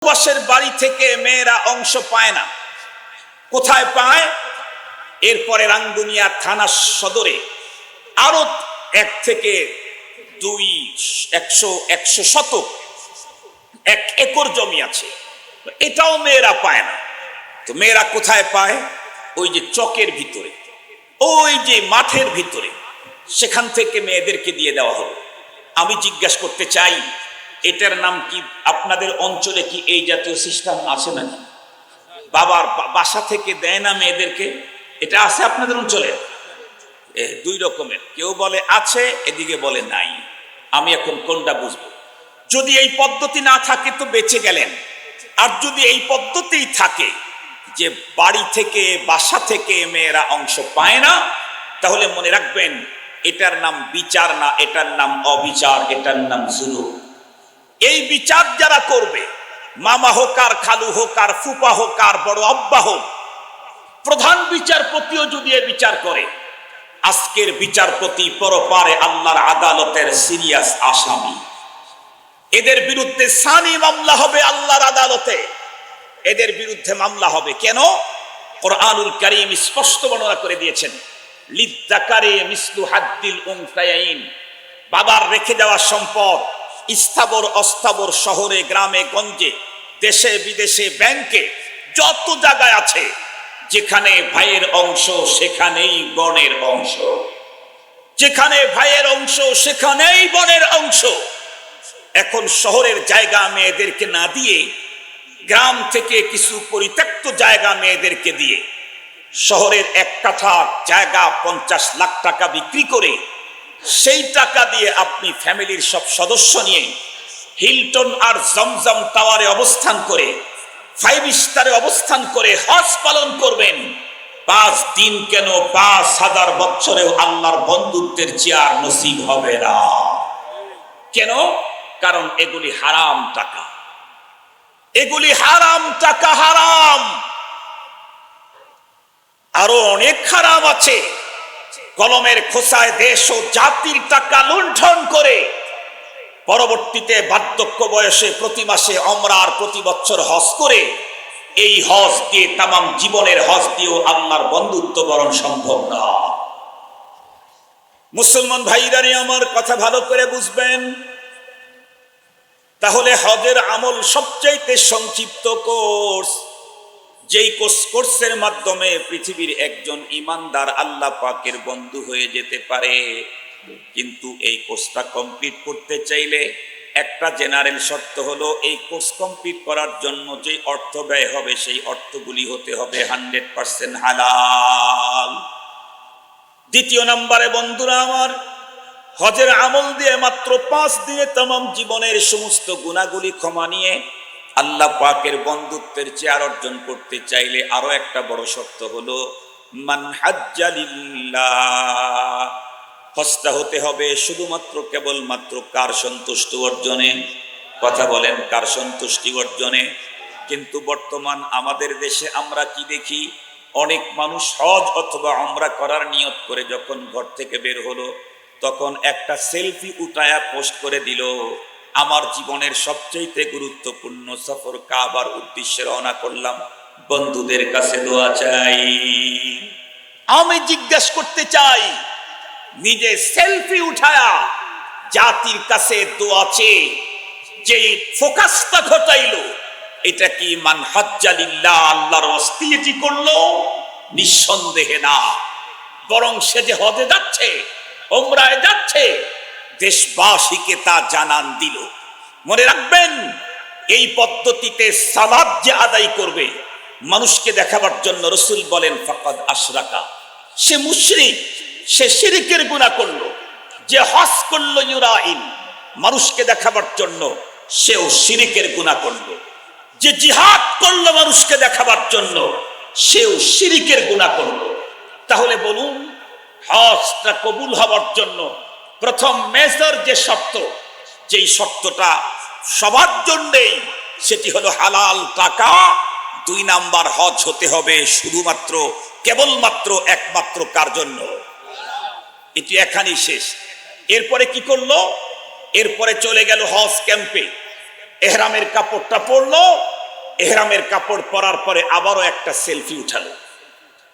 বাসের বাড়ি থেকে মেয়েরা অংশ পায় না। কোথায় পায়? এরপরে রাঙ্গুনিয়া থানা সদরে আরো 1 থেকে 2 100 শতক 1 একর জমি আছে, এটাও মেয়েরা পায় না। তো মেয়েরা কোথায় পায়? ওই যে চকের ভিতরে, ওই যে মাঠের ভিতরে, সেখান থেকে মেয়েদেরকে দিয়ে দেওয়া হলো। আমি জিজ্ঞাসা করতে চাই, এটার নাম কি? আপনাদের অঞ্চলে কি এই জাতীয় সিস্টেম আছে নাকি? বাবার বাসা থেকে দেয় না মেয়েদেরকে? এটা আছে আপনাদের অঞ্চলে? 2 রকমের, কেউ বলে আছে, এদিকে বলে নাই। আমি এখন কোনটা বুঝবো? যদি এই পদ্ধতি না থাকে তো বেঁচে গেলেন, আর যদি এই পদ্ধতিই থাকে যে বাড়ি থেকে বাসা থেকে মেয়েরা অংশ পায় না, তাহলে মনে রাখবেন এটার নাম বিচার না, এটার নাম অবিচার, এটার নাম জুলুম। এই বিচার যারা করবে, মামা হোক আর খালু হোক আর ফুপা হোক আর বড় আব্বা হোক, প্রধান বিচারপতিও যদি এ বিচার করে, আজকের বিচারপতি পরপারে আল্লাহর আদালতের সিরিয়াস আসামি। এদের বিরুদ্ধে সানি মামলা হবে আল্লাহর আদালতে, এদের বিরুদ্ধে মামলা হবে। কেন? কোরআনুল কারীম স্পষ্ট বর্ণনা করে দিয়েছেন, লিযযাকারি মিসলু হাদ্দিল উনসায়াইন। বাবার রেখে যাওয়া সম্পদ স্থাবর অস্থাবর, শহরে গ্রামে গঞ্জে, দেশে বিদেশে, ব্যাংকে, যত জায়গায় আছে, যেখানে ভাইয়ের অংশ সেখানেই বোনের অংশ, যেখানে ভাইয়ের অংশ সেখানেই বোনের অংশ। এখন শহরের জায়গা মেয়েদেরকে না দিয়ে, গ্রাম থেকে কিছু পরিত্যক্ত জায়গা মেয়েদেরকে দিয়ে, শহরের 1 কাঠা জায়গা 50 লাখ টাকা বিক্রি করে, সেই টাকা দিয়ে আপনি ফ্যামিলির সব সদস্য নিয়ে হিলটন আর জমজম টাওয়ারে অবস্থান করে, 5 স্টারে অবস্থান করে হজ পালন করবেন। 5 দিন কেন, 5000 বছরেও আল্লাহর বন্ধুত্বের চেয়ার নসিব হবে না। কেন? কারণ এগুলি হারাম টাকা, এগুলি হারাম টাকা, হারাম। আরো অনেক হারাম আছে। কলমের খোসায় দেশ ও জাতির টাকা লুণ্ঠন করে পরবর্তীতে বার্ধক্য বয়সে প্রতি মাসে ওমরা আর প্রতি বছর হজ করে, এই হজ দিয়ে তামাম জীবনের হজ দিয়েও আল্লাহর বন্ধুত্ব বরণ সম্ভব না। মুসলমান ভাইরা আমার কথা ভালো করে বুঝবেন। তাহলে হজের আমল সবচাইতে সংক্ষিপ্ত কোর্স, যেই কোর্সের মাধ্যমে পৃথিবীর একজন ইমানদার আল্লাহ পাকের বন্ধু হয়ে যেতে পারে। কিন্তু এই কোর্সটা কমপ্লিট করতে চাইলে একটা জেনারেল শর্ত হলো, এই কোর্স কমপ্লিট করার জন্য যে অর্থ ব্যয় হবে, সেই অর্থগুলি হতে হবে 100% হালাল। দ্বিতীয় নম্বরে বন্ধুরা আমার, হজের আমল দিয়ে মাত্র 5 দিনে তামাম জীবনের সমস্ত গুনাহগুলি ক্ষমা নিয়ে আল্লাহ পাকের বন্ধুত্বের চেয়ার অর্জন করতে চাইলে আরো একটা বড় শর্ত হলো, মান হাজ্জা লিল্লাহ। হজটা হতে হবে শুধুমাত্র কেবলমাত্র কার সন্তুষ্টি অর্জনে? কথা বলেন, কার সন্তুষ্টি অর্জনে? কিন্তু বর্তমান আমাদের দেশে আমরা কি দেখি, অনেক মানুষ হজ অথবা উমরা করার নিয়ত করে যখন ঘর থেকে বের হলো, তখন একটা সেলফি উঠায়া পোস্ট করে দিল, আমার জীবনের সবচেয়ে গুরুত্বপূর্ণ সফর কাবার উদ্দেশ্যে রওনা করলাম, বন্ধুদের কাছে দোয়া চাই। আমি জিজ্ঞেস করতে চাই, নিজে সেলফি উঠায়া জাতির কাছে দোয়া চেয়ে যে ফোকাসটা ঘটাইলো, এটা কি মান হাজ্জা লিল্লাহ, আল্লাহর ওয়াস্তে করলো? নিঃসন্দেহে না। বরং সে যে হজে যাচ্ছে, উমরায় যাচ্ছে, দেশবাসীকে তা জানান দিল। মনে রাখবেন, এই পদ্ধতিতে সালাত যে আদায় করবে মানুষকে দেখাবার জন্য, রাসূল বলেন ফাকাদ আশরাকা, সে মুশরিক, সে শিরকের গুনাহ করলো। যে হজ করলো ইউরাইন, মানুষকে দেখাবার জন্য, সেও শিরকের গুনাহ করলো। যে জিহাদ করলো মানুষকে দেখাবার জন্য, সেও শিরকের গুনাহ করলো। তাহলে বলুন, হজটা কবুল হবার জন্য প্রথম মেজর যে শর্ত, যেই শর্তটা সবার জন্যই, সেটি হলো হালাল টাকা। 2 নাম্বার, হজ হতে হবে শুধুমাত্র কেবলমাত্র একমাত্র কার জন্য? এটি এখানেই শেষ। এরপরে কি করলো? এরপরে চলে গেল হজ ক্যাম্পে, এহরামের কাপড়টা পরলো, এহরামের কাপড় পরার পরে আবারও একটা সেলফি উঠালো,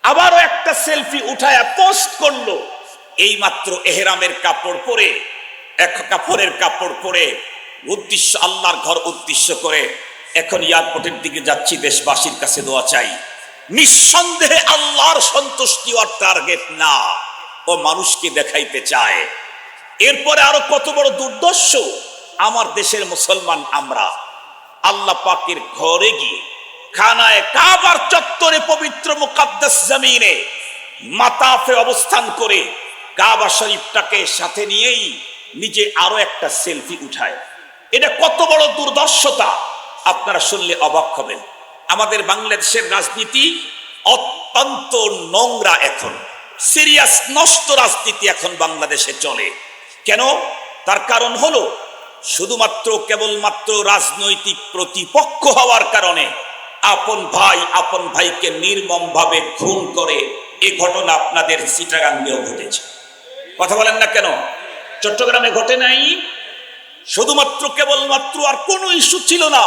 আবারও একটা সেলফি উঠায়া পোস্ট করলো। এই মাত্র এহরামের কাপড় পরে, এক কাপড়ের কাপড় পরে উদ্দেশ্য আল্লাহর ঘর উদ্দেশ্য করে এখন এয়ারপোর্টের দিকে যাচ্ছি, দেশবাসীর কাছে দোয়া চাই। নিঃসন্দেহে আল্লাহর সন্তুষ্টি ওর টার্গেট না, ও মানুষকে দেখাইতে চায়। এরপরে আরো কত বড় দুর্দর্শ আমার দেশের মুসলমান আমরা, আল্লাহ পাকের ঘরে গিয়ে খানায়ে কাবার চত্বরে পবিত্র মুকাদ্দাস জমিনে মাতাফে অবস্থান করে কাবা শরীফটাকে সাথে নিয়েই নিজে আরো একটা সেলফি উঠায়। এটা কত বড় দুর্দর্শতা আপনারা শুনলে অবাক হবেন। আমাদের বাংলাদেশের রাজনীতি অত্যন্ত নোংরা, এখন সিরিয়াস নষ্ট রাজনীতি এখন বাংলাদেশে চলে। কেন? তার কারণ হলো শুধুমাত্র কেবলমাত্র রাজনৈতিক প্রতিপক্ষ হওয়ার কারণে আপন ভাইকে নির্মমভাবে খুন করে। এই ঘটনা আপনাদের চিটাগাঙ্গেও ঘটেছে। কথা বলেন না কেন? চট্টগ্রামে ঘটে নাই? শুধুমাত্র কেবলমাত্র আর কোনো ইস্যু ছিল না,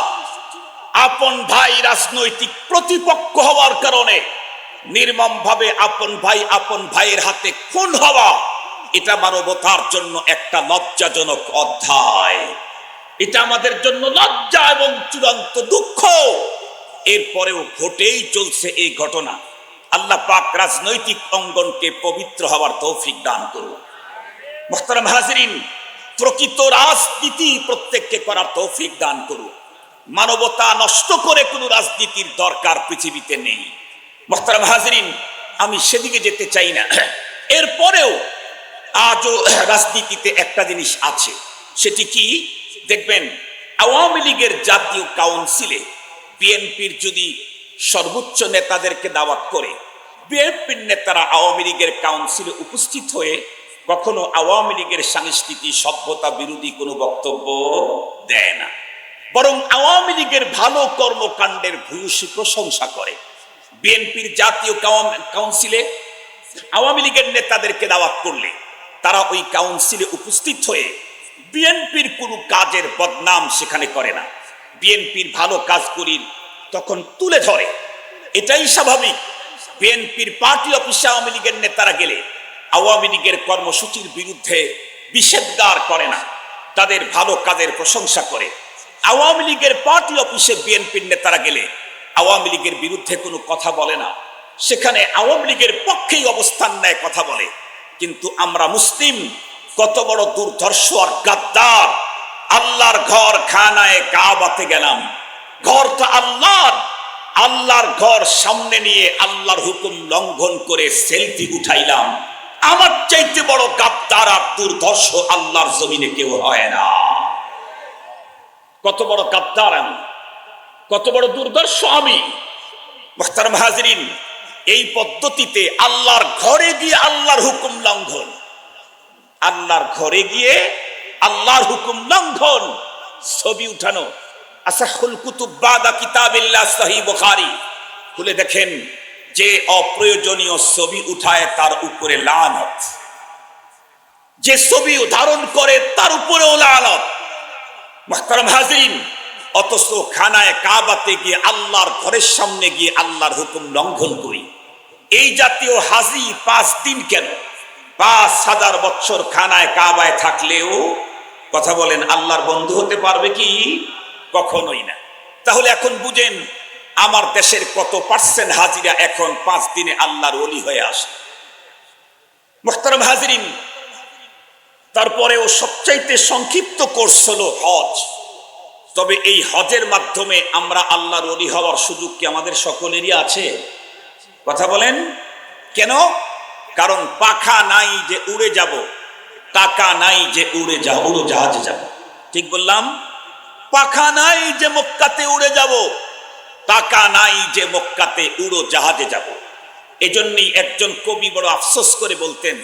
আপন ভাই রাজনৈতিক প্রতিপক্ষ হওয়ার কারণে নির্মমভাবে আপন ভাইয়ের হাতে খুন হওয়া। এটা মানবতার জন্য একটা লজ্জাজনক অধ্যায়। এটা আমাদের জন্য লজ্জা এবং চূড়ান্ত দুঃখ। এরপরেও ঘটেই চলছে এই ঘটনা। আল্লাহ পাক রাজনৈতিক অঙ্গনকে পবিত্র হওয়ার তৌফিক দান করুন। মুহতারাম হাজিরিন, প্রকৃত রাজনীতি প্রত্যেককে করার তৌফিক দান করুন। মানবতা নষ্ট করে কোনো রাজনীতির দরকার পৃথিবীতে নেই। মুহতারাম হাজিরিন, আমি সেদিকে যেতে চাই না। এরপরেও আজও রাজনীতিতে একটা জিনিস আছে, সেটি কি দেখবেন, আওয়ামী লীগের জাতীয় কাউন্সিলে বিএনপির যদি সর্বোচ্চ নেতাদেরকে দাওয়াত করে, বিএনপির নেতারা আওয়ামী লীগের কাউন্সিলে উপস্থিত হয়ে কখনো আওয়ামী লীগের সংস্কৃতি সভ্যতা বিরোধী কোনো বক্তব্য দেয় না, বরং আওয়ামী লীগের ভালো কর্মকাণ্ডের ভূয়সী প্রশংসা করে। বিএনপির জাতীয় কাউন্সিলে আওয়ামী লীগের নেতাদেরকে দাওয়াত করলে তারা ওই কাউন্সিলে উপস্থিত হয়ে বিএনপির কোনো কাজের বদনাম সেখানে করে না, বিএনপির ভালো কাজগুলি তখন তুলে ধরে। এটাই স্বাভাবিক। বিএনপির পার্টি অফিসে আওয়ামী লীগের নেতারা গেলে আওয়ামী লীগের কর্মসূচির বিরুদ্ধে নিষেধাজ্ঞা করে না, তাদের ভালো কাজের প্রশংসা করে। আওয়ামী লীগের পার্টি অফিসে বিএনপির নেতারা গেলে আওয়ামী লীগের বিরুদ্ধে কোনো কথা বলে না, সেখানে আওয়ামী লীগের পক্ষেই অবস্থান নেয়, কথা বলে। কিন্তু আমরা মুসলিম কত বড় দুর্ধর্ষ আর গাদ্দার! আল্লাহর ঘর খানায়ে কাবাতে গেলাম, ঘরটা আল্লাহর ঘর সামনে নিয়ে আল্লাহর হুকুম লঙ্ঘন করে সেলফি উঠাইলাম। আমার চাইতে বড় গাদ্দার আর দুর্ধর্ষ আল্লাহর জমিনে কেউ হয় না। কত বড় গাদ্দার আমি, কত বড় দুর্ধর্ষ আমি! মুহতারাম হাজিরিন, এই পদ্ধতিতে আল্লাহর ঘরে গিয়ে আল্লাহর হুকুম লঙ্ঘন, আল্লাহর ঘরে গিয়ে আল্লাহর হুকুম লঙ্ঘন, ছবি উঠানো। আসাহুল কুতুব বাদা কিতাবিল্লাহ সহিহ বুখারী খুলে দেখেন, যে অপ্রয়োজনীয় ছবি উঠায় তার উপরে লানত, যে ছবি ধারণ করে তার উপরেও লানত। মুহতারাম হাজিরিন, অথচ খানায়ে কাবাতে গিয়ে আল্লাহর ঘরের সামনে গিয়ে আল্লাহর হুকুম লঙ্ঘন করি। এই জাতীয় হাজি 5 দিন কেন 5000 বছর খানায়ে কাবায় থাকলেও, কথা বলেন, আল্লাহর বন্ধু হতে পারবে কি? কখনোই না। তাহলে এখন বুঝেন আমার দেশের কত পার্সেন্ট হাজিরা এখন 5 দিনে আল্লাহর ওলি হয়ে আসে। মুহতারাম হাজিরিন, তারপরেও সবচাইতে সংক্ষিপ্ত কোর্স হলো হজ। তবে এই হজের মাধ্যমে আমরা আল্লাহর ওলি হওয়ার সুযোগ কি আমাদের সকলেরই আছে? কথা বলেন কেন? কারণ পাখা নাই যে উড়ে যাব, টাকা নাই যে উড়োজাহাজে যাব। ঠিক বললাম? পাখা নাই যে মক্কাতে উড়ে যাব, টাকা নাই যে মক্কাতে উড়োজাহাজে যাব। এজন্যই একজন কবি বড় আফসোস করে বলতেন,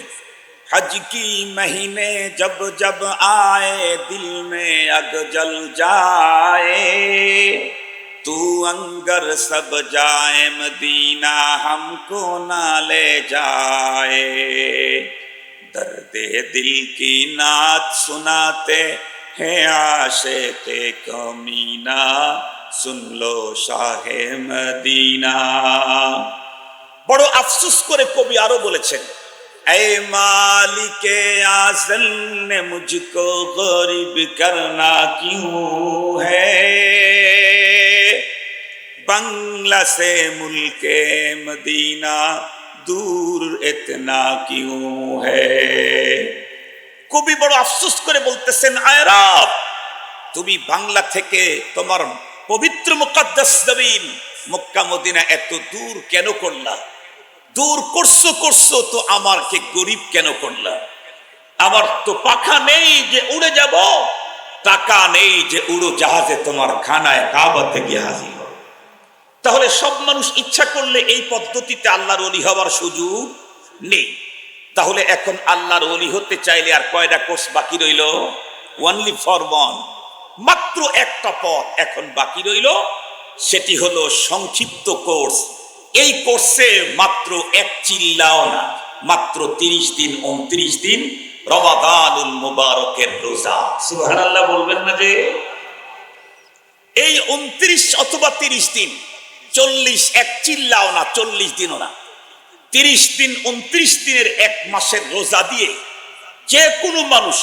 हज की महीने जब जब आए दिल में अग जल जाए, तू अंगर सब जाए मदीना हमको ना ले जाए, दर्दे दिल की नात सुनाते हैं आशिक़े कमीना, শুনলো শাহে মদিনা। বড় আফসোস করে কবি আরো বলেছেন, ऐ मालिके आज़म ने मुझको गरीब करना क्यों है, बांग्ला से मुल्के मदीना दूर इतना क्यों है। কবি বড় আফসোস করে বলতেছেন, আয় রব, তুমি বাংলা থেকে তোমার পবিত্র মুকদ্দাস জমিন মক্কা মদিনা এত দূর কেন করলা? দূর করছো তো আমারকে গরিব কেন করলা? আমার তো পাখা নেই যে উড়ে যাব, টাকা নেই যে উড়ো জাহাজে তোমার খানায় কাবাতে গিয়ে হাজির হব। তাহলে সব মানুষ ইচ্ছা করলে এই পদ্ধতিতে আল্লাহর ওলি হওয়ার সুযোগ নেই। তাহলে এখন আল্লাহর ওলি হতে চাইলে আর কয়টা কোর্স বাকি রইল? ওনলি ফর ওয়ান, মাত্র একটা পথ এখন বাকি রইল, সেটি হলো সংক্ষিপ্ত কোর্স। এই কোর্সে মাত্র এক চিল্লাও না, মাত্র 30 দিন 29 দিন রমাদানুল মুবারকের রোজা। সুবহানাল্লাহ বলবেন না যে? এই 29 অথবা 30 দিন, 40, এক চিল্লাও না, 40 দিনও না, 30 দিন 29 দিনের এক মাসের রোজা দিয়ে যে কোনো মানুষ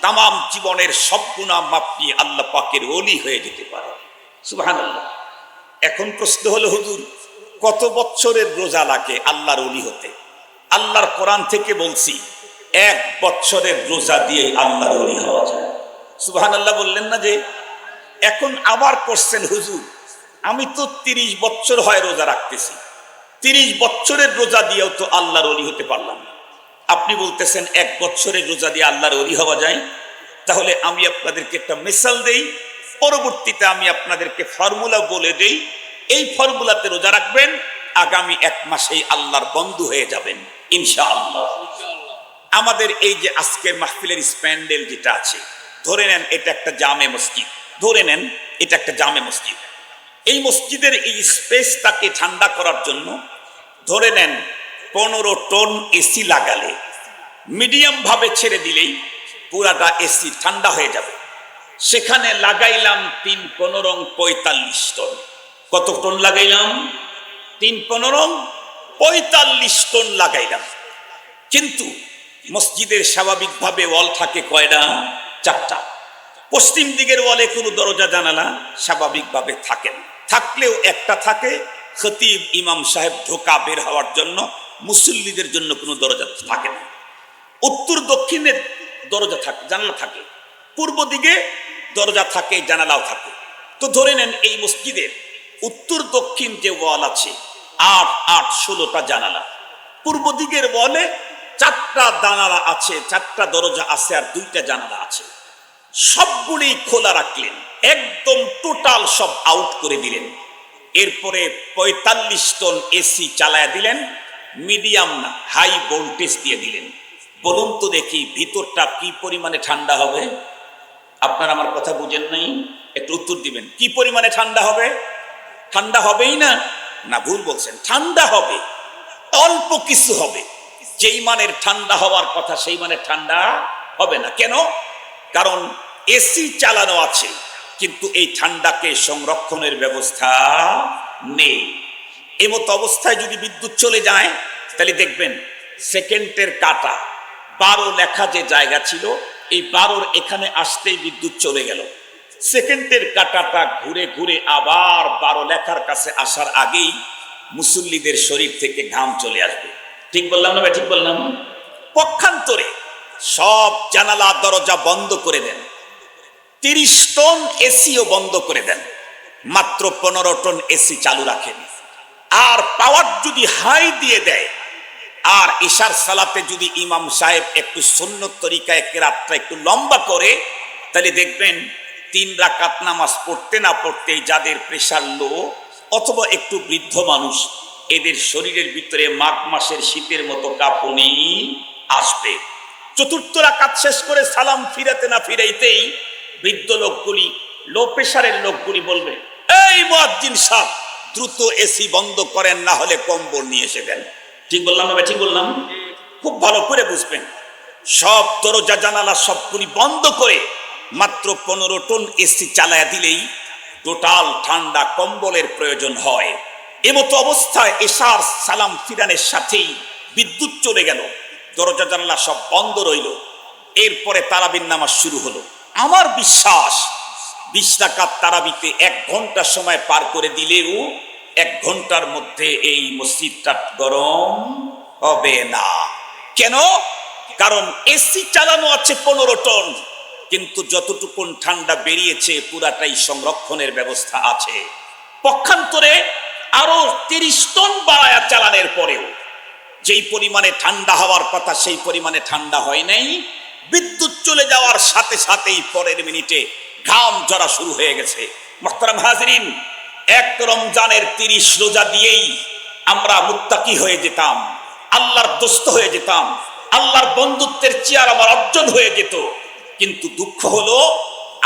তাম জীবনের সব গুনাহ মাফ নিয়ে আল্লাহ পাকের ওলি হয়ে যেতে পারে। সুবহানাল্লাহ। এখন প্রশ্ন হলো, হুজুর কত বছরের রোজা লাগে আল্লাহর ওলি হতে? আল্লাহর কোরআন থেকে বলছি 1 বছরের রোজা দিয়ে আল্লাহর ওলি হওয়া যায়। সুবহানাল্লাহ বললেন না যে? এখন আবার করছেন, হুজুর আমি তো 30 বছর হয় রোজা রাখতেছি, 30 বছরের রোজা দিয়েও তো আল্লাহর ওলি হতে পারলাম না। আপনি বলতেছেন 1 বছরের রোজা দিয়ে আল্লাহর ওলি হওয়া যায়। তাহলে আমি আপনাদেরকে একটা মিসাল দেই, পরবর্তীতে আমি আপনাদেরকে ফর্মুলা বলে দেই। এই ফর্মুলাতে রোজা রাখবেন, আগামী 1 মাসেই আল্লাহর বন্ধু হয়ে যাবেন ইনশাআল্লাহ। আমাদের এই যে আজকের মাহফিলের স্প্যান্ডেল যেটা আছে, ধরে নেন এটা একটা জামে মসজিদ, ধরে নেন এটা একটা জামে মসজিদ। এই মসজিদের এই স্পেসটাকে ঠান্ডা করার জন্য ধরে নেন 15 টন এসি লাগালে, মিডিয়াম ভাবে ছেড়ে দিলেই পুরাটা এসি ঠান্ডা হয়ে যাবে। সেখানে লাগাইলাম 3 15 45 টন। কত টন লাগাইলাম? 3 15 45 টন লাগাইলাম। কিন্তু মসজিদের স্বাভাবিকভাবে ওয়াল থাকে কয়টা? 4টা। পশ্চিম দিকের ওয়ালে কোনো দরজা জানালা স্বাভাবিকভাবে থাকে না, থাকলেও একটা থাকে, খতিব ইমাম সাহেব ঢোকা বের হওয়ার জন্য, মুসল্লিদের জন্য কোনো দরজা থাকে না। উত্তর দক্ষিণের দরজা থাকে, জানালা থাকে, পূর্ব দিকে দরজা থাকে, জানালাও থাকে। তো ধরে নেন এই মসজিদের উত্তর দক্ষিণ যে ওয়াল আছে 8 8 16টা জানালা, পূর্ব দিকের ওয়ালে 4টা জানালা আছে, 4টা দরজা আছে, আর 2টা জানালা আছে। সবগুলি খোলা রাখলেন, একদম টোটাল সব আউট করে দিলেন। এরপরে 45 টন এসি চালায়া দিলেন, মিডিয়াম না হাই ভোল্টেজ দিয়ে দিলেন। বলুন তো দেখি ভিতরটা কি পরিমাণে ঠান্ডা হবে? আপনারা আমার কথা বুঝেন নাই, একটু উত্তর দিবেন। কি পরিমাণে ঠান্ডা হবে? ঠান্ডা হবেই না? না, ভুল বলছেন, ঠান্ডা হবে, অল্প কিছু হবে। যেই মানের ঠান্ডা হওয়ার কথা সেই মানের ঠান্ডা হবে না। কেন? কারণ এসি চালানো আছে, কিন্তু এই ঠান্ডাকে সংরক্ষণের ব্যবস্থা নেই। এমত অবস্থায় যদি বিদ্যুৎ চলে যায়, তাহলে দেখবেন সেকেন্ডের কাটা 12 লেখা যে জায়গা ছিল, এই 12 এখানে আসতেই বিদ্যুৎ চলে গেল। সেকেন্ডের কাটাটা ঘুরে ঘুরে আবার 12 লেখার কাছে আসার আগেই মুসল্লিদের শরীর থেকে ঘাম চলে আসবে। ঠিক বললাম না? ঠিক বললাম? পক্ষান্তরে সব জানালা দরজা বন্ধ করে দেন, 30 টন এসিও বন্ধ করে দেন, মাত্র 15 টন এসি চালু রাখেন। আর পাওয়ার যদি হাই দিয়ে দেয়, আর ইশার সালাতে যদি ইমাম সাহেব একটু সুন্নত তরিকায় কেরাতটা একটু লম্বা করে, তাহলে দেখবেন 3 রাকাত নামাজ পড়তে না পড়তেই যাদের প্রেশার লো অথবা একটু বৃদ্ধ মানুষ, এদের শরীরের ভিতরে মাঘ মাসের শীতের মতো কাঁপুনি আসবে। 4র্থ রাকাত শেষ করে সালাম ফিরাতে না ফিরাইতেই বৃদ্ধ লোকগুলি, লো প্রেশারের লোকগুলি বলবে, এই মুয়াজ্জিন সাহেব দ্রুত এসি বন্ধ করেন, না হলে কম্বল নিয়ে এসে দেন। ঠিক বললাম না? ঠিক বললাম? খুব ভালো করে বুঝবেন। সব দরজা জানালা সবগুলি বন্ধ করে মাত্র 15 টন এসি চালায়া দিলেই টোটাল ঠান্ডা কম্বলের প্রয়োজন হয়। এমতো অবস্থায় এশার সালাম ফিরানের সাথেই বিদ্যুৎ চলে গেল, দরজা জানালা সব বন্ধ রইল। এরপরে তারাবির নামাজ শুরু হলো। আমার বিশ্বাস 20 রাকাত তারাবিতে 1 ঘন্টা সময় পার করে দিলেও 1 ঘন্টার মধ্যে এই মসজিদটা গরম হবে না। কেন? কারণ এসি চালানো আছে 15 টন, কিন্তু যতটুকুন ঠান্ডা বেরিয়েছে পুরাটাই সংরক্ষণের ব্যবস্থা আছে। পক্ষান্তরে আরো 30 টন বাড়ায়া চালানোর পরেও যেই পরিমাণে ঠান্ডা হওয়ার কথা সেই পরিমাণে ঠান্ডা হয় নাই। বিদ্যুৎ চলে যাওয়ার সাথে সাথেই পরের মিনিটে ঘাম ঝরা শুরু হয়ে গেছে। মুহতারাম হাজিরিন, 1 রমজানের 30 রোজা দিয়েই আমরা মুত্তাকি হয়ে যেতাম, আল্লাহর দোস্ত হয়ে যেতাম, আল্লাহর বন্ধুত্বের চেয়ার আমার অর্জন হয়ে যেত। কিন্তু দুঃখ হলো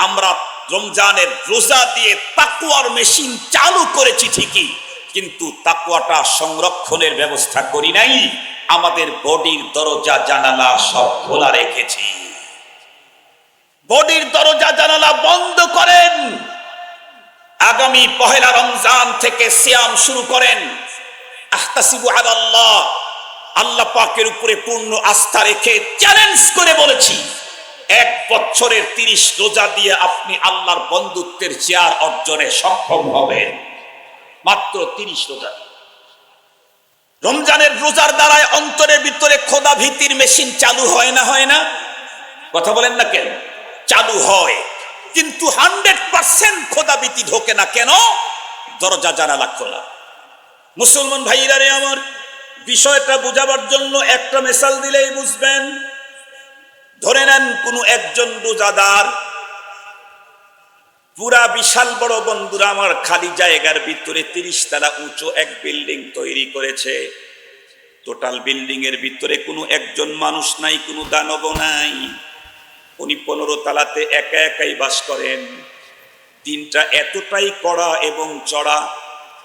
আমরা রমজানের রোজা দিয়ে তাকওয়ার মেশিন চালু করেছি ঠিকই, কিন্তু তাকওয়াটা সংরক্ষণের ব্যবস্থা করি নাই। আমাদের বডির দরজা জানালা সব খোলা রেখেছি। বডির দরজা জানালা বন্ধ করেন। আগামী পহেলা রমজান থেকে সিয়াম শুরু করেন। আহতাসিবু আলাল্লাহ, আল্লাহ পাকের উপরে পূর্ণ আস্থা রেখে চ্যালেঞ্জ করে বলেছি, 1 বছরের 30 রোজা দিয়ে আপনি আল্লাহর বন্ধুত্বের চেয়ার অর্জনে সক্ষম হবেন। মাত্র 30 রোজা। রমজানের রোজার দ্বারায় অন্তরের ভিতরে খোদা ভীতির মেশিন চালু হয় না? হয় না? কথা বলেন না কেন? চালু হয়, কিন্তু 100% খোদা ভীতি ঢোকে না। কেন? দরজা জানালা খোলা। মুসলমান ভাইরা রে আমার, বিষয়টা বোঝাবার জন্য একটা মিসাল দিলেই বুঝবেন। ধরে নেন কোনো একজন রোজাদার পুরা বিশাল বড় বন্ধুরা আমার খালি জায়গার ভিতরে 30 তলা উঁচু এক বিল্ডিং তৈরি করেছে। টোটাল বিল্ডিং এর ভিতরে কোনো একজন মানুষ নাই, কোনো দানব নাই। উনি 15 তলাতে একা একাই বাস করেন। দিনটা এতটাই কড়া এবং চড়া,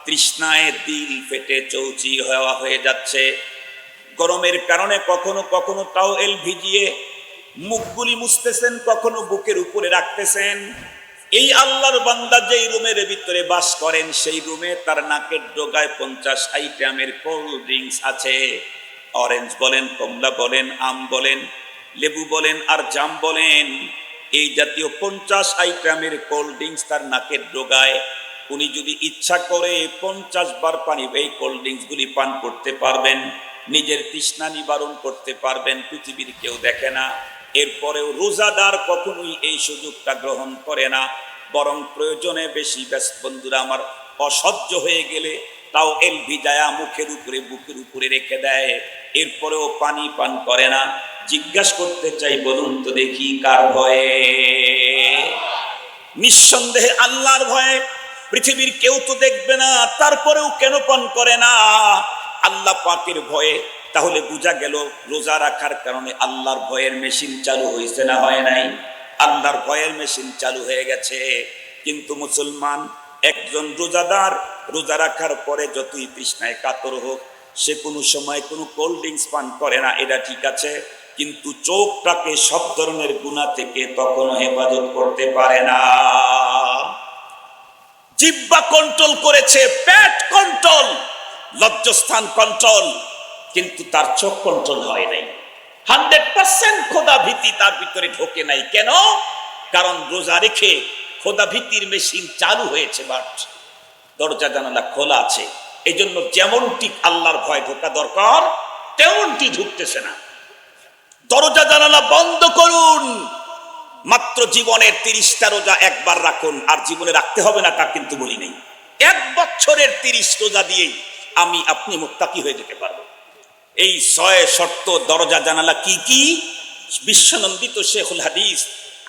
তৃষ্ণায় দিল ফেটে চৌচি হয়ে যাচ্ছে। গরমের কারণে কখনো কখনো টাওয়েল ভিজিয়ে মুখগুলি মুছতেছেন, কখনো বুকের উপরে রাখতেছেন। এই আল্লাহর বান্দা যেই রুমের ভিতরে বাস করেন সেই রুমে তার নাকের ডগায় 50 আইটেমের কোল্ড ড্রিঙ্কস আছে। অরেঞ্জ বলেন, কমলা বলেন, আম বলেন, লেবু বলেন আর জাম বলেন, এই জাতীয় 50 আইটেমের কোল্ড ড্রিঙ্কস তার নাকের ডগায়। উনি যদি ইচ্ছা করে 50 বার পানি এই কোল্ড ড্রিঙ্কস গুলি পান করতে পারবেন, নিজের তৃষ্ণা নিবারণ করতে পারবেন, পৃথিবীর কেউ দেখে না। এরপরেও রোজাদার কখনোই এই সুযোগটা গ্রহণ করে না, বরং প্রয়োজনে বেশি ব্যস্ত। বন্ধুরা আমার, অসহ্য হয়ে গেলে তাও এল ভিজায়া মুখের উপরে বুকের উপরে রেখে দেয়, এরপরেও পানি পান করে না। জিজ্ঞাসা করতে চাই, বলুন তো দেখি কার ভয়ে? নিঃসন্দেহে আল্লাহর ভয়ে। পৃথিবীর কেউ তো দেখবে না, তারপরেও কেন পান করে না? আল্লাহ পাকের ভয়ে। তাহলে বোঝা গেল রোজা রাখার কারণে আল্লাহর ভয়ের মেশিন চালু হয়েছে না হয় নাই? আল্লাহর ভয়ের মেশিন চালু হয়ে গেছে। কিন্তু মুসলমান একজন রোজাদার রোজা রাখার পরে যতই তৃষ্ণায় কাতর হোক, সে কোনো সময় কোনো কোল্ড ড্রিঙ্কস পান করে না, এটা ঠিক আছে। কিন্তু চোখটাকে সব ধরনের গুনাহ থেকে তখনও হেফাজত করতে পারে না। জিহ্বা কন্ট্রোল করেছে, পেট কন্ট্রোল, লজ্জাস্থান কন্ট্রোল, কিন্তু তার চোখ কন্ট্রোল হয় নাই। 100% খোদা ভীতি তার ভিতরে ঢোকে নাই। কেন? কারণ রোজা রেখে খোদা ভীতির মেশিন চালু হয়েছে, বাট দরজা জানালা খোলা আছে। এই জন্য যেমনটি আল্লাহর ভয় ঢোকা দরকার তেমনটি ঢুকতেছে না। দরজা জানালা বন্ধ করুন। মাত্র জীবনের 30টা রোজা একবার রাখুন, আর জীবনে রাখতে হবে না তা কিন্তু বলি নেই। 1 বছরের 30 রোজা দিয়েই আমি আপনি মুত্তাকি হয়ে যেতে পারবো। এই 6 শর্ত দরজা জানালা কি কি? বিশ্বনন্দিত শেখুল হাদিস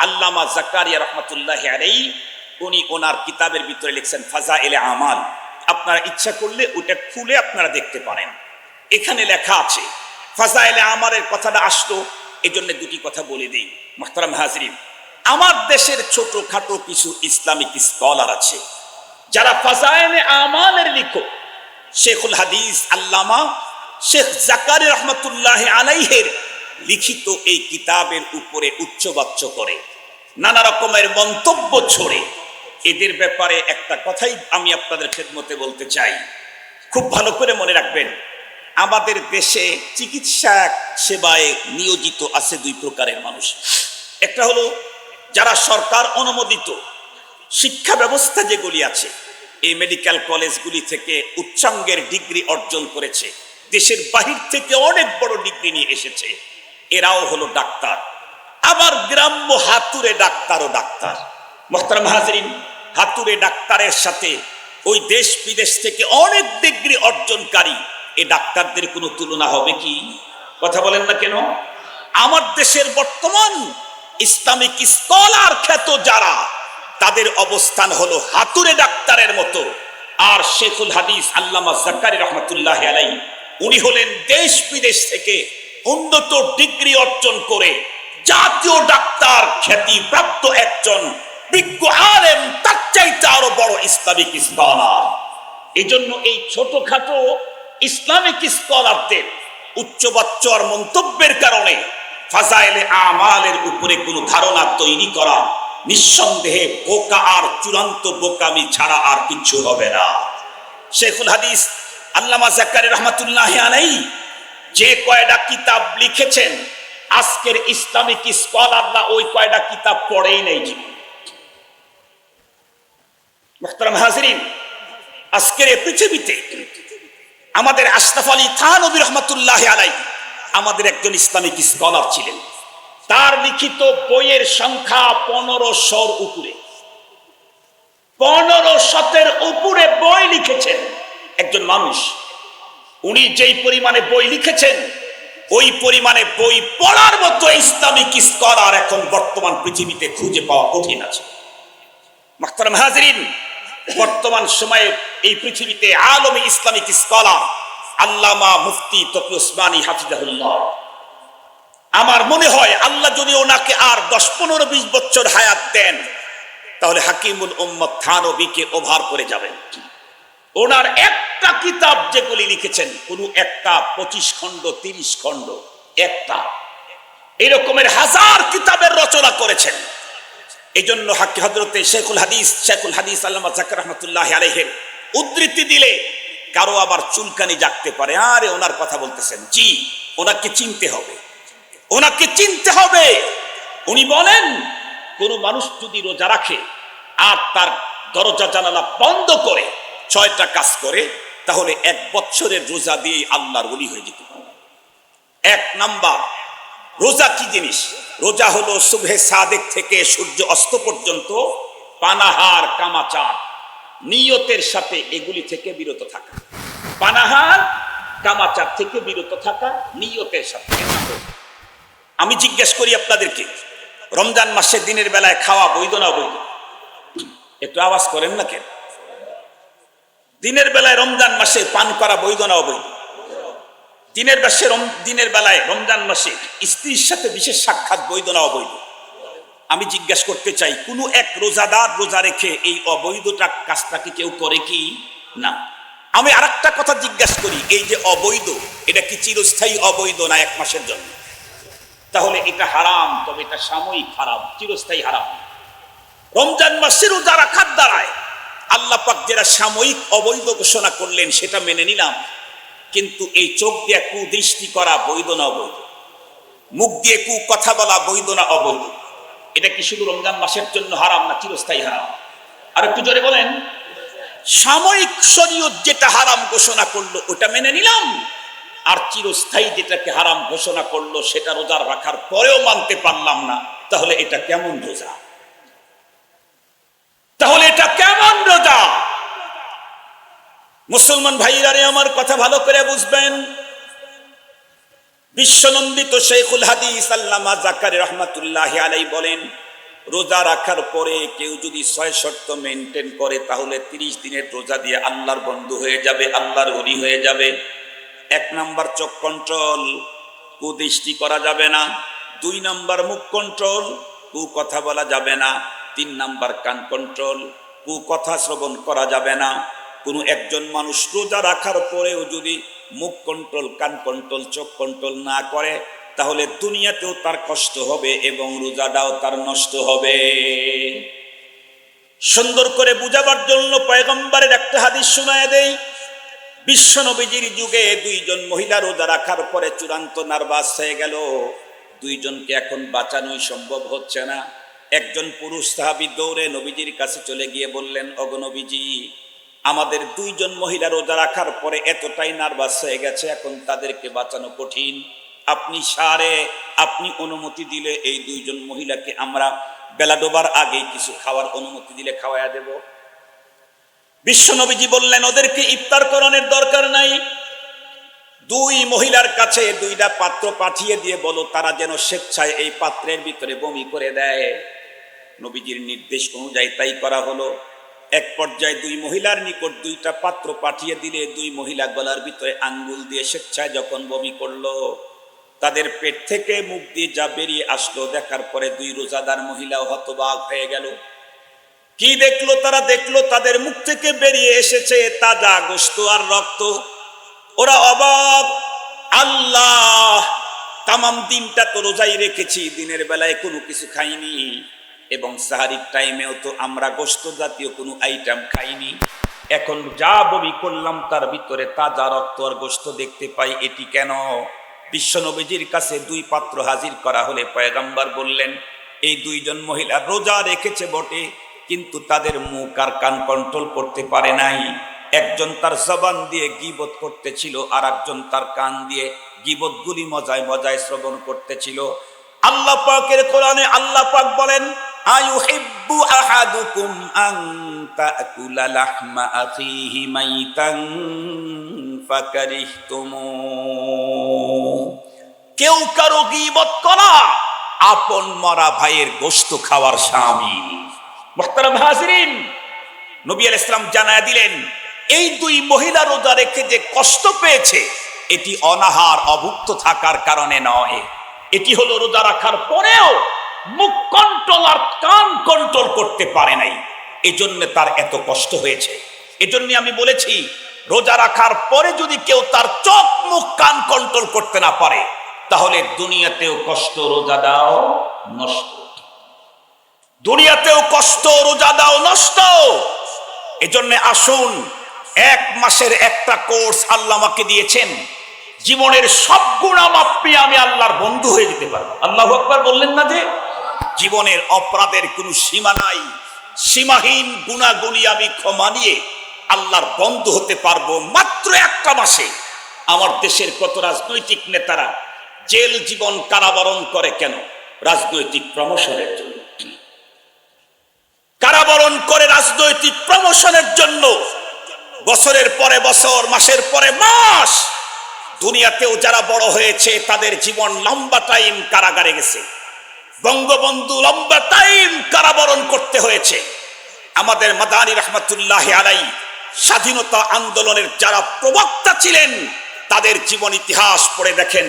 আল্লামা জাকারিয়া রহমাতুল্লাহি আলাইহি উনি ওনার কিতাবের ভিতরে লিখছেন ফাজাইলে আমাল। আপনারা ইচ্ছা করলে ওটা খুলে আপনারা দেখতে পারেন। এখানে লেখা আছে ফাজাইলে আমালের কথাটা আসলো, এজন্য দুটি কথা বলে দিই। মুহতারাম হাজিরিন, আমার দেশের ছোটখাটো কিছু ইসলামিক স্কলার আছে যারা ফাজাইলে আমালের লিখক শেখুল হাদিস আল্লামা শেখ জাকারিয়া রহমাতুল্লাহি আলাইহির লিখিত এই কিতাবের উপরে উচ্চবাচ্য করে, নানা রকমের মন্তব্য ছড়ে। এদের ব্যাপারে একটা কথাই আমি আপনাদের খেদমতে বলতে চাই, খুব ভালো করে মনে রাখবেন। আমাদের দেশে চিকিৎসা সেবায় নিয়োজিত আছে দুই প্রকারের মানুষ। একটা হলো যারা সরকার অনুমোদিত শিক্ষা ব্যবস্থা যেগুলি আছে, এই মেডিকেল কলেজগুলি থেকে উচ্চাঙ্গের ডিগ্রি অর্জন করেছে, দেশের বাহির থেকে অনেক বড় ডিগ্রি নিয়ে এসেছে, এরাও হলো ডাক্তার। আবার গ্রাম্য হাতুড়ে ডাক্তারও ডাক্তার। মোহতারাম হাজরিন, হাতুড়ে ডাক্তারের সাথে ওই দেশ বিদেশ থেকে অনেক ডিগ্রি অর্জনকারী এই ডাক্তারদের কোনো তুলনা হবে কি? কথা বলেন না কেন? আমার দেশের বর্তমান ইসলামিক স্কলার খ্যাত যারা, তাদের অবস্থান হলো হাতুড়ে ডাক্তারের মতো। আর শেখুল হাদিস আল্লামা জাকারি রহমাতুল্লাহ আলাইহি, উনি হলেন দেশ বিদেশ থেকে উন্নত ডিগ্রি অর্জন করে জাতীয় ডাক্তার খ্যাতি প্রাপ্ত একজন বিজ্ঞ আলেম, তার চাইতে আরো বড় ইসলামিক স্কলার। এই জন্য এই ছোটখাটো ইসলামিক স্কলারদের উচ্চবাচ্চর মন্তব্যের কারণে ফাজাইলে আমালের উপরে কোনো ধারণা তৈরি করা নিঃসন্দেহে বোকা, আর চূড়ান্ত বোকামি ছাড়া আর কিছু হবে না। শেখুল হাদিস আল্লামা জাকারি রহমাতুল্লাহ আলাইহি যে কয়টা কিতাব লিখেছেন, আজকের ইসলামিক স্কলাররা ওই কয়টা কিতাব পড়েই নেই জীবন। মুহতারাম হাজরিন, আজকের এই পৃথিবীতে আমাদের আশরাফ আলী থানভী রহমাতুল্লাহ আলাইহি আমাদের একজন ইসলামিক স্কলার ছিলেন। তার লিখিত বইয়ের সংখ্যা 1500-র উপরে, 1500-এর উপরে বই লিখেছেন একজন মানুষ। উনি যেই পরিমাণে বই লিখেছেন, ওই পরিমাণে বই পড়ার মতো ইসলামিক স্কলার এখন বর্তমান পৃথিবীতে খুঁজে পাওয়া কঠিন আছে। মুহতারাম হাজরিন, বর্তমান সময়ে এই পৃথিবীতে আলমী ইসলামিক স্কলার আল্লামা মুফতি তকি উসমানী হাফিজাহুল্লাহ, আমার মনে হয় আল্লাহ যদি ওনাকে আর 10-15-20 বছর হায়াত দেন, তাহলে হাকিমুল উম্মত থানভীকে ওভার করে যাবেন। ওনার একটা কিতাব যেগুলি লিখেছেন, কোন একটা 25 খণ্ড 30 খণ্ড, একটা এরকমের হাজার কিতাবের রচনা করেছেন। এই জন্য হযরতে শেখুল হাদিস আল্লামা জাকারি রহমাতুল্লাহ আলাইহির উদ্ধৃতি দিলে কারো আবার চুলকানি জাগতে পারে। আরে ওনার কথা বলতেছেন, জি, ওনাকে চিনতে হবে, ওনাকে চিনতে হবে। উনি বলেন, কোন মানুষ যদি রোজা রাখে আর তার দরজা জানালা বন্ধ করে 6টা কাজ করে, তাহলে 1 বছরের রোজা দিয়ে আল্লাহর ওলি হয়ে যেতে পারে। 1 নাম্বার, রোজা কি জিনিস? রোজা হলো সুবহে সাদেক থেকে সূর্য অস্ত পর্যন্ত পানাহার, কামাচার, নিয়তের সাথে এগুলি থেকে বিরত থাকা। পানাহার, কামাচার থেকে বিরত থাকা, নিয়তের সাথে। আমি জিজ্ঞেস করি আপনাদেরকে, রমজান মাসে দিনের বেলায় খাওয়া বৈধ না অবৈধ? একটু আওয়াজ করেন না কেন? দিনের বেলায় রমজান মাসে পান করা বৈধ না অবৈধ? দিনের বেলায় রমজান মাসে স্ত্রীর সাথে বিশেষ সাক্ষাৎ বৈধ না অবৈধ? আমি জিজ্ঞেস করতে চাই, কোন এক রোজাদার রোজা রেখে এই অবৈধটা কাজটা কি কেউ করে কি না? আমি আরেকটা কথা জিজ্ঞেস করি, এই যে অবৈধ, এটা কি চিরস্থায়ী অবৈধ না 1 মাসের জন্য? তাহলে এটা হারাম, তবে এটা সাময়িক হারাম, চিরস্থায়ী হারাম। রমজান মাসে রোজা রাখার দ্বারায় আল্লাহ পাক যেটা সাময়িক অবৈধ ঘোষণা করলেন সেটা মেনে নিলাম, কিন্তু এই চোখ দিয়ে কুদৃষ্টি করা বৈধ না অবৈধ? মুখ দিয়ে কু কথা বলা বৈধ না অবৈধ? এটা কি শুধু রমজান মাসের জন্য হারাম না চিরস্থায়ী হারাম? আর একটু জোরে বলেন। সাময়িক শরীয়ত যেটা হারাম ঘোষণা করলো ওটা মেনে নিলাম, আর চিরস্থায়ী যেটাকে হারাম ঘোষণা করলো সেটা রোজা রাখার পরেও মানতে পারলাম না। তাহলে এটা কেমন রোজা? তাহলে এটা কেমন রোজা? মুসলমান ভাইরা রে, আমার কথা ভালো করে বুঝবেন। বিশ্বনন্দিত শেখুল হাদিস আল্লামা জাকারি রহমাতুল্লাহ আলাইহি বলেন, রোজা রাখার পরে কেউ যদি 6 শর্ত মেনটেন করে, তাহলে 30 দিনের রোজা দিয়ে আল্লাহর বন্ধু হয়ে যাবে, আল্লাহর ওলি হয়ে যাবে। 1 নাম্বার চোখ কন্ট্রোল, কুদৃষ্টি করা যাবে না। 2 নাম্বার মুখ কন্ট্রোল, কু কথা বলা যাবে না। 3 নাম্বার কান কন্ট্রোল, কু কথা শ্রবণ করা যাবে না। কোনো একজন মানুষ রোজা রাখার পরেও যদি মুখ কন্ট্রোল, কান কন্ট্রোল, চোখ কন্ট্রোল না করে, তাহলে দুনিয়াতেও তার কষ্ট হবে এবং রোজাটাও তার নষ্ট হবে। সুন্দর করে বুঝাবার জন্য পয়গম্বরের একটা হাদিস শোনায় দেই। বিশ্ব নবীজির যুগে দুইজন মহিলা রোজা রাখার পরে চূড়ান্ত নার্ভাস হয়ে গেল। দুইজনকে এখন বাঁচানোই সম্ভব হচ্ছে না। একজন পুরুষ সাহাবী দৌড়ে নবীজির কাছে চলে গিয়ে বললেন, ওগো নবীজি, আমাদের দুইজন মহিলা রোজা রাখার পরে এতটাই নার্ভাস হয়ে গেছে, এখন তাদেরকে বাঁচানো কঠিন। আপনি অনুমতি দিলে এই দুইজন মহিলাকে আমরা বেলা ডোবার আগে কিছু খাওয়ার অনুমতি দিলে খাওয়াইয়া দেব। বিশ্ব নবীজি বললেন, ওদেরকে ইফতার করানোর দরকার নাই, দুই মহিলার কাছে দুইটা পাত্র পাঠিয়ে দিয়ে বলো তারা যেন স্বেচ্ছায় এই পাত্রের ভিতরে বমি করে দেয়। নবীজির নির্দেশ অনুযায়ী তাই করা হলো। এক পর্যায়ে দুই মহিলার নিকট দুইটা পাত্র পাঠিয়ে দিলে দুই মহিলা গলার ভিতরে আঙ্গুল দিয়ে স্বেচ্ছায় যখন বমি করলো, তাদের পেট থেকে মুখ দিয়ে যা বেরিয়ে আসলো দেখার পরে দুই রোজাদার মহিলাও হতবাক হয়ে গেল। কি দেখলো তারা? দেখলো তাদের মুখ থেকে বেরিয়ে এসেছে তাজা গোশত আর রক্ত। ওরা অবাক, আল্লাহ, তামাম দিনটা তো রোজাই রেখেছি, দিনের বেলায় কোনো কিছু খাইনি, এবং সাহারির টাইমেও তো আমরা গোশত জাতীয় কোনো আইটেম খাইনি, এখন যা বমি করলাম তার ভিতরে তাজা রক্ত আর গোশত দেখতে পাই, এটি কেন? বিশ্ব নবীজির কাছে দুই পাত্র হাজির করা হলে পয়গম্বর বললেন, এই দুইজন মহিলা রোজা রেখেছে বটে, কিন্তু তাদের মুখ আর কান কন্ট্রোল করতে পারে নাই। একজন তার জবান দিয়ে গীবত করতেছিল, আর একজন তার কান দিয়ে গীবতগুলি মজায় মজায় শ্রবণ করতেছিল। আল্লাহ পাকের কোরআনে আল্লাহ পাক বলেন, আয়ুহিব্বু আহাদুকুম আন তাকুলা লাহমা আখিহি মাইতান ফাকারিহতুমু। কেউ কারো গীবত করা আপন মরা ভাইয়ের গোশত খাওয়ার শামিল। মুহতারাম হাজিরিন, নবী আলাইহিস সালাম জানায়া দিলেন, এই দুই মহিলা রোজা রেখে যে কষ্ট পেয়েছে এটি অনাহার অভুক্ত থাকার কারণে নয়, এটি হলো রোজা রাখার পরেও মুখ কন্ট্রোল আর কান কন্ট্রোল করতে পারে নাই, এজন্য তার এত কষ্ট হয়েছে। এজন্য আমি বলেছি, রোজা রাখার পরে যদি কেউ তার চোখ মুখ কান কন্ট্রোল করতে না পারে, তাহলে দুনিয়াতেও কষ্ট, রোজা দাও নষ্ট। দুনিয়াতেও কষ্ট, রোজা দাও নষ্ট। এজন্য আসুন, এক মাসের একটা কোর্স আল্লাহ আমাকে দিয়েছেন, জীবনের সব গুনাহ মাপ পেয়ে আমি আল্লাহর বন্ধু হয়ে যেতে পারবো। আল্লাহু আকবার বললেন না যে? জীবনের অপরাধের কোনো সীমা নাই, সীমাহীন গুনাহগুলি আমি ক্ষমা নিয়ে আল্লাহর বন্ধু হতে পারবো মাত্র একটা মাসে। আমার দেশের কত রাজনৈতিক নেতারা জেল জীবন কারাবরণ করে কেন? রাজনৈতিক প্রমোশনের জন্য। কারাবরণ করে রাজনৈতিক প্রমোশনের জন্য, বছরের পরে বছর, মাসের পরে মাস। দুনিয়াতেও যারা বড় হয়েছে তাদের জীবন লম্বা টাইম কারাগারে গেছে। বঙ্গবন্ধু লম্বা টাইম কারাবরণ করতে হয়েছে। আমাদের মাদানী রহমাতুল্লাহ আলাইহি স্বাধীনতা আন্দোলনের যারা প্রবক্তা ছিলেন তাদের জীবন ইতিহাস পড়ে দেখেন,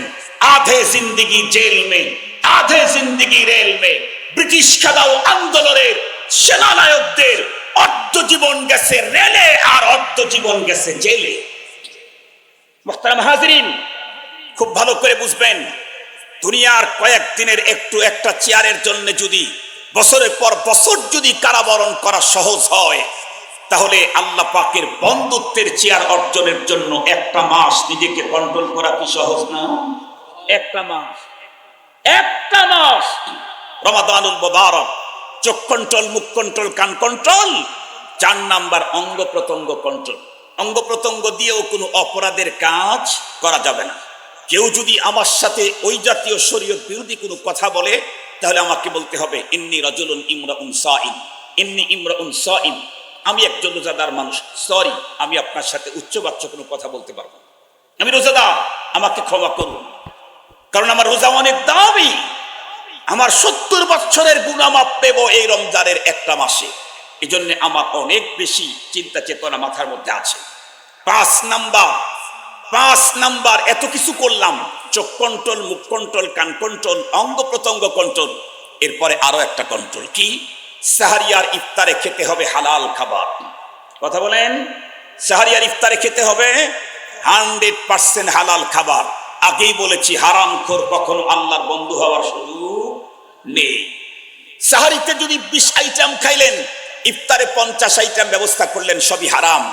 আধে জিন্দেগি জেল মে, আধে জিন্দেগি রেল মে। ব্রিটিশ খেদাও আন্দোলনের সেনানায়কদের অর্ধ জীবন গেছে রেলে আর অর্ধ জীবন গেছে জেলে। মুহতারাম হাজিরিন, খুব ভালো করে বুঝবেন, দুনিয়ার কয়েকদিনের একটা চেয়ারের জন্য যদি বছরের পর বছর যদি কারাবরণ করা সহজ হয়, তাহলে আল্লাহ পাকের বন্ধুত্বের চেয়ার অর্জনের জন্য একটা মাস নিজেকে কন্ট্রোল করা কি সহজ না? একটা মাস রমাদানুল মুবারক, চোখ কন্ট্রোল, মুখ কন্ট্রোল, কান কন্ট্রোল। 4 নাম্বার অঙ্গ প্রত্যঙ্গ কন্ট্রোল। অঙ্গ প্রত্যঙ্গ দিয়েও কোনো অপরাধের কাজ করা যাবে না। কেউ যদি আমার সাথে ওই জাতীয় শরীয়ত বিরোধী কোনো কথা বলে, তাহলে আমাকে বলতে হবে, ইন্নী রাজুলুন ইমরাউন সাইম, ইন্নী ইমরাউন সাইম, আমি একজন রোজাদার মানুষ, সরি, আমি আপনার সাথে উচ্চবাচ্য কোনো কথা বলতে পারবো না, আমি রোজাদার, আমাকে ক্ষমা করুন, কারণ আমার রোজা অনেক দামি। আমার 70 বছরের গুনাহ মাপ দেব এই রমজানের একটা মাসে। এই জন্য আমার অনেক বেশি চিন্তা চেতনা মাথার মধ্যে আছে। 5 নাম্বার এত কিছু করলাম, চোখ কন্ট্রোল, মুখ কন্ট্রোল, কান কন্ট্রোল, অঙ্গ প্রত্যঙ্গ কন্ট্রোল। এরপরে আরো একটা কন্ট্রোল, কি? সাহারি আর ইফতারে খেতে হবে হালাল খাবার। কথা বলেন, সাহারি আর ইফতারে খেতে হবে 100% হালাল খাবার। আগেই বলেছি, হারামখোর কখনো আল্লাহর বন্ধু হওয়ার সুযোগ নেই। সাহারিতে যদি 20 আইটেম খাইলেন, ইফতারে 50 আইটেম ব্যবস্থা করলেন, সবই হারাম,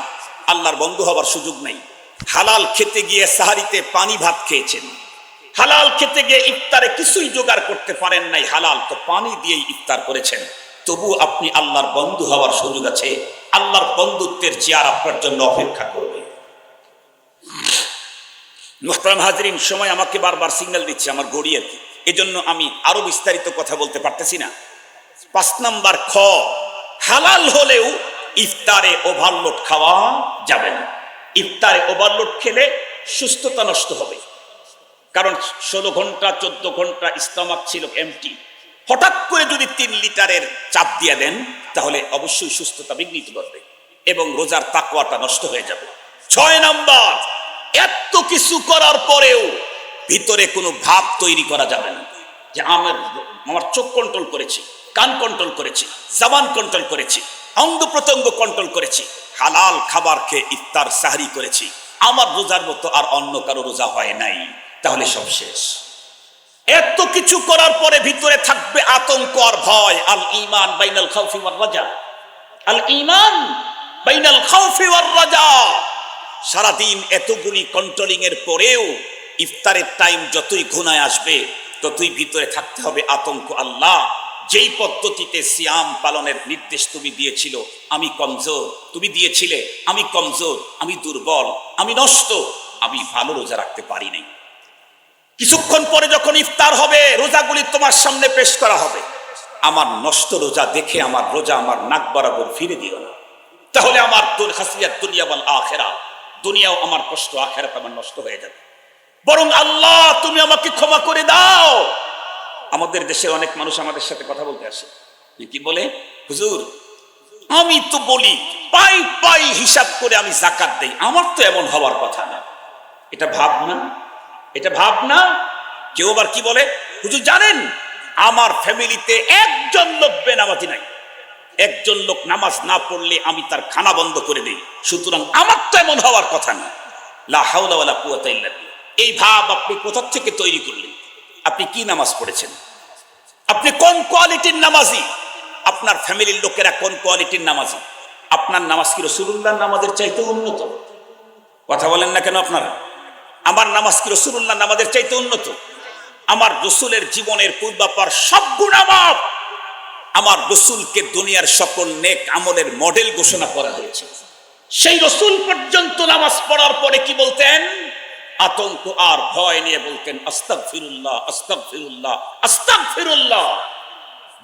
আল্লাহর বন্ধু হবার সুযোগ নেই। হালাল খেতে গিয়ে সাহারিতে পানি ভাত খেয়েছেন, হালাল খেতে গিয়ে ইফতারে কিছুই জোগাড় করতে পারেন নাই, হালাল তো পানি দিয়েই ইফতার করেছেন, তবু আপনি আল্লাহর বন্ধু হওয়ার সুযোগ আছে। আল্লাহর বন্ধুত্বের চেয়ার আপনার জন্য অপেক্ষা করবে। মুহতারাম হাজরিন, সময় আমাকে বারবার সিগন্যাল দিচ্ছে, আমার ঘড়ি আর কি, এজন্য আমি আরো বিস্তারিত কথা বলতে পারতেছি না। 5 নাম্বার খ, হালাল হলেও ইফতারে ওভারলোড খাওয়া যাবে না। ইফতারে ওভারলোড খেলে সুস্থতা নষ্ট হবে, কারণ 16 ঘন্টা 14 ঘন্টা স্টমাক ছিল এমটি, হঠাৎ করে যদি 3 লিটারের চাপ দিয়ে দেন তাহলে অবশ্যই সুস্থতা বিঘ্নিত করবে এবং রোজার তাকওয়াটা নষ্ট হয়ে যাবে। 6 নাম্বার, এত কিছু করার পরেও ভিতরে কোনো ভাব তৈরি করা যাবে না যে আমার চোখ কন্ট্রোল করেছি, কান কন্ট্রোল করেছি, জবান কন্ট্রোল করেছি, অঙ্গ প্রত্যঙ্গ কন্ট্রোল করেছি, হালাল খাবার খেয়ে ইফতার সাহরি করেছি, আমার রোজার মতো আর অন্য কারো রোজা হয় নাই, তাহলে সব শেষ। এত কিছু করার পরে ভিতরে থাকবে আতঙ্ক আর ভয়। আল ঈমান বাইনাল খাউফি ওয়ার রাজা, আল ঈমান বাইনাল খাউফি ওয়ার রাজা। সারাদিন এতগুলি কন্ট্রোলিং এর পরেও ইফতারের টাইম যতই ঘনায় আসবে ততই ভিতরে থাকতে হবে আতঙ্ক। আল্লাহ যেই পদ্ধতিতে সিয়াম পালনের নির্দেশ তুমি দিয়েছিল আমি কমজোর, তুমি দিয়েছিলে আমি কমজোর, আমি দুর্বল, আমি নষ্ট, আমি ভালো রোজা রাখতে পারি নাই। কিছুক্ষণ পরে যখন ইফতার হবে রোজাগুলি তোমার সামনে পেশ করা হবে, আমার নষ্ট রোজা দেখে আমার রোজা আমার নাক বরাবর ফিরে দিও না, তাহলে আমার খাসিয়াত দুনিয়া ওয়াল আখিরা, দুনিয়াও আমার কষ্ট, আখিরাত আমার নষ্ট হয়ে যাবে। বরং আল্লাহ তুমি আমাকে ক্ষমা করে দাও। আমাদের দেশে অনেক মানুষ আমাদের সাথে কথা বলতে আসে, কি বলে, হুজুর আমি তো বলি পাই পাই হিসাব করে আমি যাকাত দেই, আমার তো এমন হওয়ার কথা না। এটা ভাবনা, এটা ভাবনা। কেউ আবার কি বলে, হুজুর জানেন আমার ফ্যামিলিতে একজন লোক বেনামাজি নাই, একজন লোক নামাজ না পড়লে আমি তার খানা বন্ধ করে দেই, সুতরাং আমার তো এমন হওয়ার কথা না। লা হাওলা ওয়ালা কুওয়াতা ইল্লা বিল্লাহ। এই ভাব আপনি কোথা থেকে তৈরি করলেন? আপনি কি নামাজ পড়েছেন? আপনি কোন কোয়ালিটির নামাজি? আপনার ফ্যামিলির লোকেরা কোন কোয়ালিটির নামাজি? আপনার নামাজ কি রাসূলুল্লাহর নামাজের চাইতে উন্নত? কথা বলেন না কেন আপনারা? আমার নামাজ কি রাসূলুল্লাহর নামাজের চাইতে উন্নত? আমার রাসূলের জীবনের পূর্বাপর সব গুনাহ মাফ। আমার রাসূলকে দুনিয়ার সকল নেক আমলের মডেল ঘোষণা করা হয়েছে। সেই রাসূল পর্যন্ত নামাজ পড়ার পরে কি বলতেন? আতঙ্ক আর ভয় নিয়ে বলতেন আস্তাগফিরুল্লাহ, আস্তাগফিরুল্লাহ, আস্তাগফিরুল্লাহ।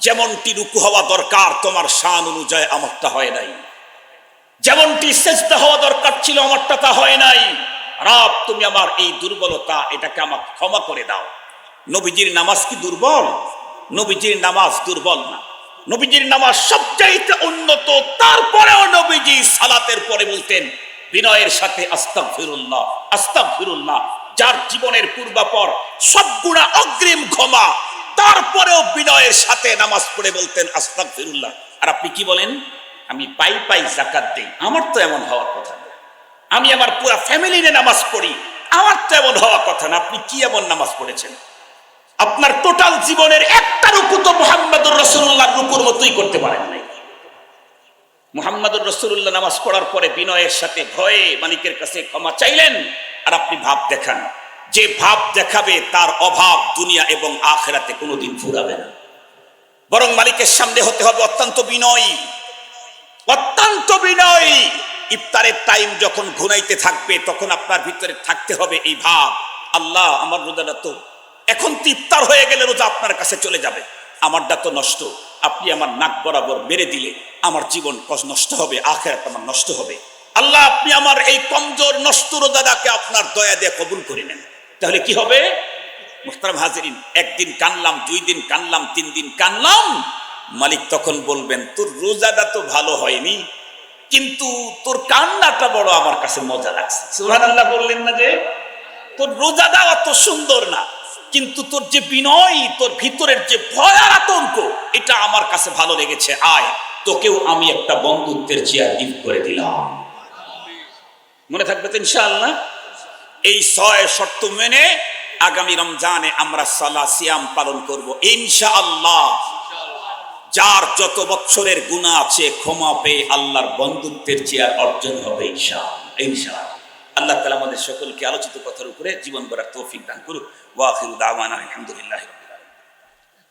যেমনটি রুকু হওয়া দরকার তোমার শান অনুযায়ী আমারটা হয় নাই, যেমনটি সিজদা হওয়া দরকার ছিল আমারটা তা হয় নাই। রব তুমি আমার এই দুর্বলতা, এটাকে আমাকে ক্ষমা করে দাও। নবীজির নামাজ কি দুর্বল? নবীজির নামাজ দুর্বল না, নবীজির নামাজ সবচাইতে উন্নত। তারপরেও নবীজি সালাতের পরে বলতেন বিনয়ের সাথে আস্তাগফিরুল্লাহ, আস্তাগফিরুল্লাহ। যার জীবনের পূর্বাপর সব গুনাহ অগ্রিম ক্ষমা, তারপরেও বিনয়ের সাথে নামাজ পড়ে বলতেন আস্তাগফিরুল্লাহ। আর আপনি কি বলেন? আমি পাই পাই যাকাত দেই, আমার তো এমন হওয়ার কথা না। আমি আমার পুরো ফ্যামিলি নিয়ে নামাজ পড়ি, আমার তো এমন হওয়ার কথা না। আপনি কি এমন নামাজ পড়েছেন? আপনার টোটাল জীবনের একটা রুকু তো মুহাম্মদুর রাসূলুল্লাহর রুকুর মতোই করতে পারেন নাই। মুহাম্মদুর রাসূলুল্লাহ নামাজ পড়ার পরে বিনয়ের সাথে ভয়ে মালিকের কাছে ক্ষমা চাইলেন। আর আপনি ভাব দেখান, যে ভাব দেখাবে তার অভাব দুনিয়া এবং আখিরাতে কোনোদিন ফুরাবে না। বরং মালিকের সামনে হতে হবে অত্যন্ত বিনয়ী, অত্যন্ত বিনয়ী। ইফতারের টাইম যখন ঘনাইতে থাকবে তখন আপনার ভিতরে থাকতে হবে এই ভাব, আল্লাহ আমার রোজাটা তো এখন তো ইফতার হয়ে গেলে রোজা আপনার কাছে চলে যাবে, আমারটা তো নষ্ট, আপনি আমার নাক বরাবর মেরে দিলে আমার জীবন নষ্ট হবে, আখিরাত আমার নষ্ট হবে। আল্লাহ আপনি আমার এই কমজোর নষ্ট রোজাটাকে আপনার দয়া দিয়ে কবুল করে নেন। তাহলে কি হবে? মুহতারাম হাজিরিন, একদিন কানলাম, 2 দিন কানলাম, 3 দিন কানলাম, মালিক তখন বলবেন তোর রোজাটা তো ভালো হয়নি, কিন্তু তোর কান্নাটা বড় আমার কাছে মজা লাগছে। সুবহানাল্লাহ বললেন না যে তোর রোজাটা অত সুন্দর না, কিন্তু তোর যে বিনয়, তোর ভিতরের যে ভয় আর আতঙ্ক, এটা আমার কাছে ভালো লেগেছে। আয় তোকেও আমি একটা বন্ধুত্বের চেয়ার গিফট করে দিলাম। মনে থাকবে তো ইনশাআল্লাহ? এই 6 শর্ত মেনে আগামী রমজানে আমরা সালাত সিয়াম পালন করব ইনশাআল্লাহ। যার যত বৎসরের গুনাহ আছে ক্ষমা পেয়ে আল্লাহর বন্ধুত্বের চেয়ার অর্জন হবে ইনশাআল্লাহ ইনশাআল্লাহ। আল্লাহ তাআলা আমাদের সকলকে আলোচিত কথার উপরে জীবন গড়ার তৌফিক দান করুক। ওয়া আখিরু দাওয়ানা আলহামদুলিল্লাহি।